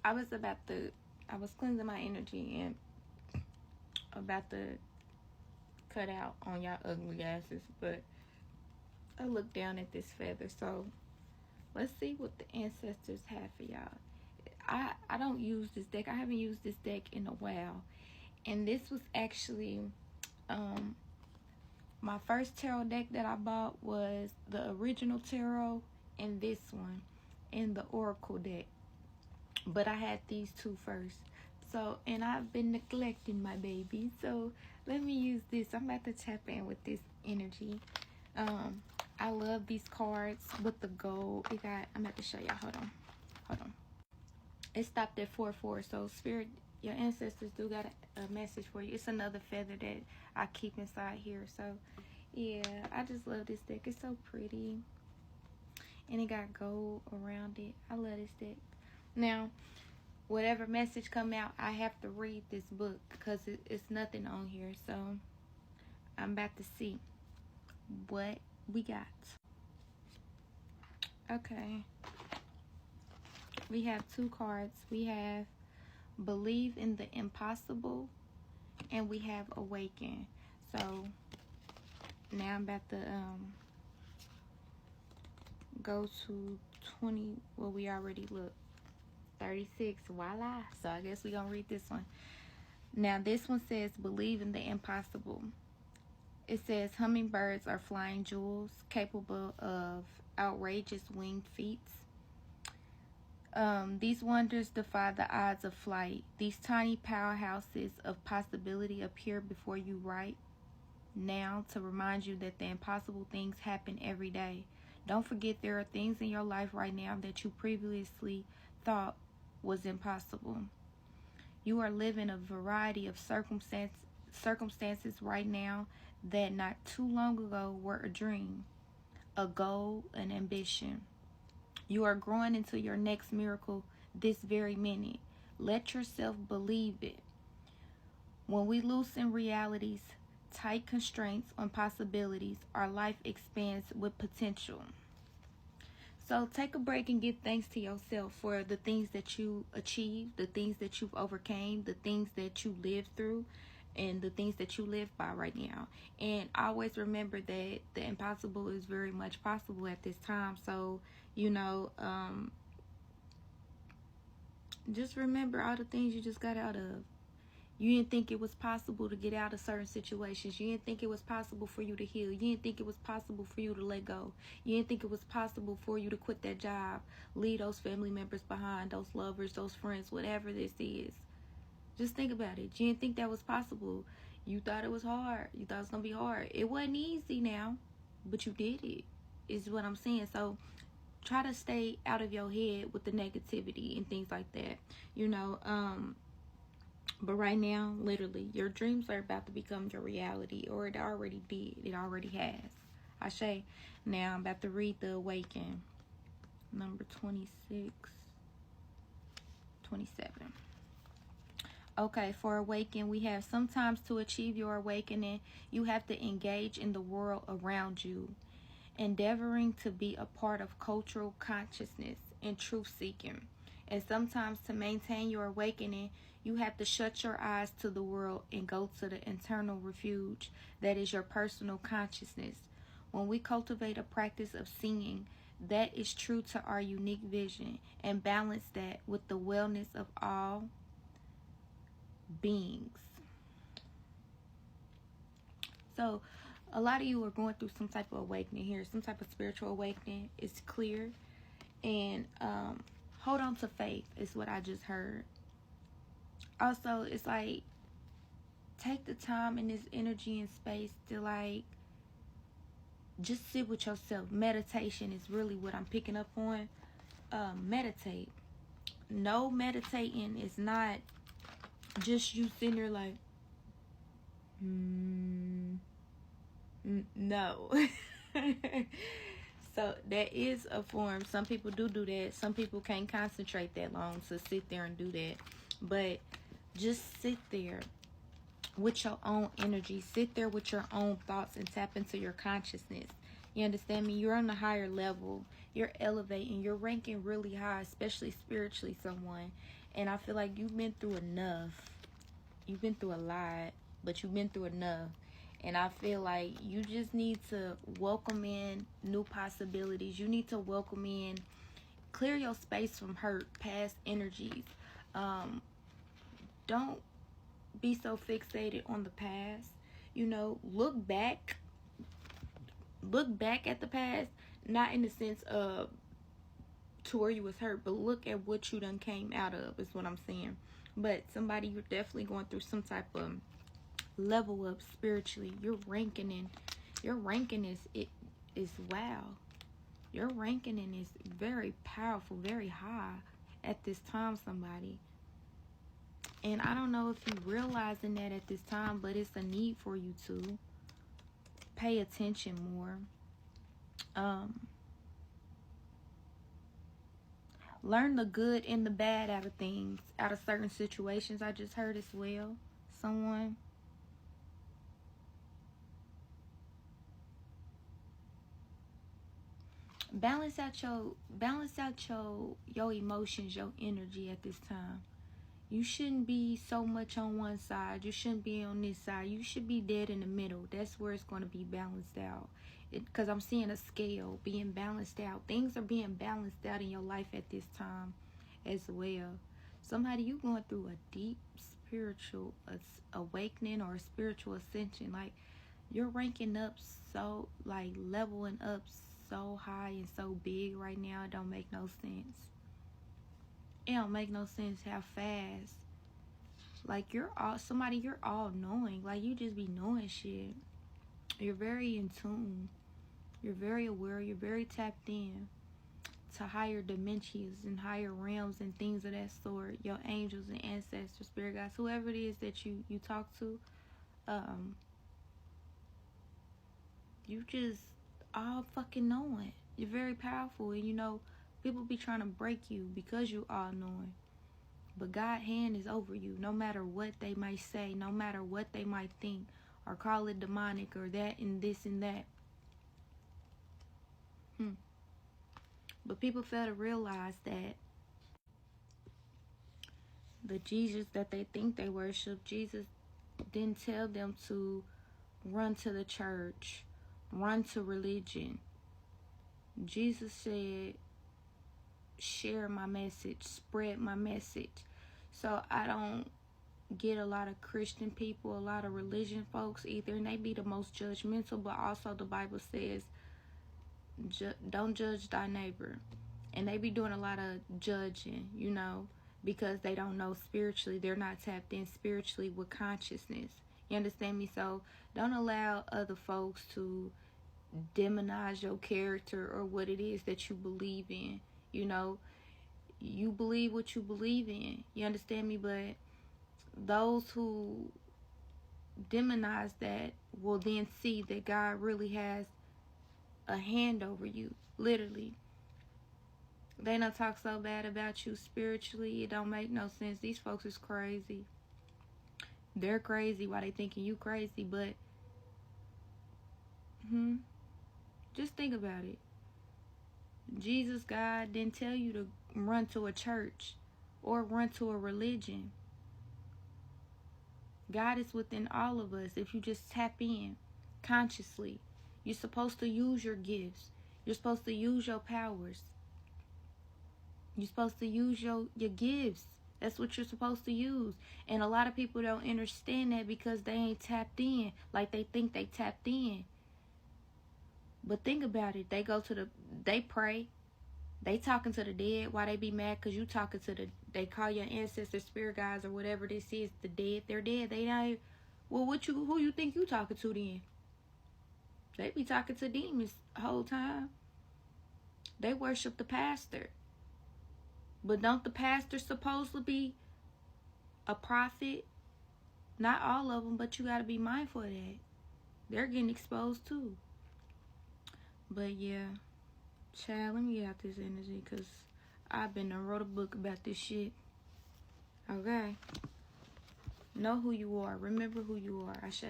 I was cleansing my energy and about to cut out on y'all ugly asses, but I looked down at this feather, so let's see what the ancestors have for y'all. I don't use this deck. I haven't used this deck in a while, and this was actually my first tarot deck that I bought was the original tarot and this one and the oracle deck, but I had these two first. So, and I've been neglecting my baby, so let me use this. I'm about to tap in with this energy. I love these cards with the gold. I'm about to show y'all. Hold on. It stopped at 4-4. So spirit, your ancestors do got a message for you. It's another feather that I keep inside here. So yeah, I just love this deck. It's so pretty, and it got gold around it. I love this deck. Now, whatever message come out, I have to read this book because it's nothing on here. So I'm about to see what we got. Okay, we have two cards. We have Believe in the Impossible, and we have Awaken. So now I'm about to go to 20. Well, we already looked 36. Voila. So I guess we're gonna read this one. Now this one says believe in the impossible. It says hummingbirds are flying jewels capable of outrageous winged feats. These wonders defy the odds of flight. These tiny powerhouses of possibility appear before you right now to remind you that the impossible things happen every day. Don't forget there are things in your life right now that you previously thought was impossible. You are living a variety of circumstances right now that not too long ago were a dream, a goal, an ambition. You are growing into your next miracle this very minute. Let yourself believe it. When we loosen realities, tight constraints on possibilities, our life expands with potential. So take a break and give thanks to yourself for the things that you achieved, the things that you've overcame, the things that you lived through, and the things that you live by right now. And always remember that the impossible is very much possible at this time. So, just remember all the things you just got out of. You didn't think it was possible to get out of certain situations. You didn't think it was possible for you to heal. You didn't think it was possible for you to let go. You didn't think it was possible for you to quit that job, leave those family members behind, those lovers, those friends, whatever this is. Just think about it. You didn't think that was possible. You thought it was hard. You thought it was going to be hard. It wasn't easy now, but you did it, is what I'm saying. So try to stay out of your head with the negativity and things like that. But right now, literally, your dreams are about to become your reality, or it already did. It already has. Ashe. Now, I'm about to read the Awaken. Number 26, 27. Okay, for Awaken, we have sometimes to achieve your awakening, you have to engage in the world around you, endeavoring to be a part of cultural consciousness and truth-seeking. And sometimes to maintain your awakening, you have to shut your eyes to the world and go to the internal refuge that is your personal consciousness. When we cultivate a practice of seeing that is true to our unique vision and balance that with the wellness of all beings. So a lot of you are going through some type of awakening here, some type of spiritual awakening. It's clear. And hold on to faith is what I just heard. Also, it's like, take the time in this energy and space to just sit with yourself. Meditation is really what I'm picking up on. Meditate. No, meditating is not just you sitting there like, no. So that is a form. Some people do that. Some people can't concentrate that long to sit there and do that. But just sit there with your own energy. Sit there with your own thoughts and tap into your consciousness. You understand me? You're on a higher level. You're elevating. You're ranking really high, especially spiritually, someone. And I feel like you've been through enough. You've been through a lot, but you've been through enough. And I feel like you just need to welcome in new possibilities. You need to welcome in, clear your space from hurt, past energies. Don't be so fixated on the past. You know, look back at the past, not in the sense of to where you was hurt, but look at what you done came out of, is what I'm saying. But somebody, you're definitely going through some type of level up spiritually. Your ranking is wow. Your ranking is very powerful, very high at this time, somebody. And I don't know if you're realizing that at this time, but it's a need for you to pay attention more. Learn the good and the bad out of things, out of certain situations. I just heard as well. Someone. Balance out your emotions, your energy at this time. You shouldn't be so much on one side. You shouldn't be on this side. You should be dead in the middle. That's where it's going to be balanced out. Because I'm seeing a scale being balanced out. Things are being balanced out in your life at this time as well. Somebody, you going through a deep spiritual awakening or a spiritual ascension. Like, you're ranking up so, like, leveling up so high and so big right now. It don't make no sense. It don't make no sense how fast. Like, you're all knowing. Like, you just be knowing shit. You're very in tune. You're very aware. You're very tapped in to higher dimensions and higher realms and things of that sort. Your angels and ancestors, spirit guides, whoever it is that you talk to, you just all fucking knowing. You're very powerful, and you know, people be trying to break you because you all knowing. But God's hand is over you, no matter what they might say, no matter what they might think, or call it demonic, or that and this and that. But people fail to realize that the Jesus that they think they worship, Jesus didn't tell them to run to the church, run to religion. Jesus said, share my message, spread my message. So I don't get a lot of Christian people, a lot of religion folks either, and they be the most judgmental, but also the Bible says, don't judge thy neighbor. And they be doing a lot of judging, you know, because they don't know spiritually. They're not tapped in spiritually with consciousness. You understand me? So don't allow other folks to demonize your character or what it is that you believe in. You know, you believe what you believe in. You understand me? But those who demonize that will then see that God really has a hand over you, literally. They don't talk so bad about you spiritually. It don't make no sense. These folks is crazy. They're crazy while they thinking you crazy, but just think about it. Jesus, God didn't tell you to run to a church or run to a religion. God is within all of us if you just tap in consciously. You're supposed to use your gifts. You're supposed to use your powers. You're supposed to use your gifts. That's what you're supposed to use. And a lot of people don't understand that because they ain't tapped in like they think they tapped in. But think about it. They pray. They talking to the dead. Why they be mad? Because you talking to they call your ancestors, spirit guides, or whatever this is, the dead. They're dead. They not. Well, who you think you talking to then? They be talking to demons the whole time. They worship the pastor. But don't the pastors supposed to be a prophet? Not all of them, but you got to be mindful of that. They're getting exposed too. But yeah, child, let me get out this energy because I've been and wrote a book about this shit. Okay? Know who you are. Remember who you are. Ashe.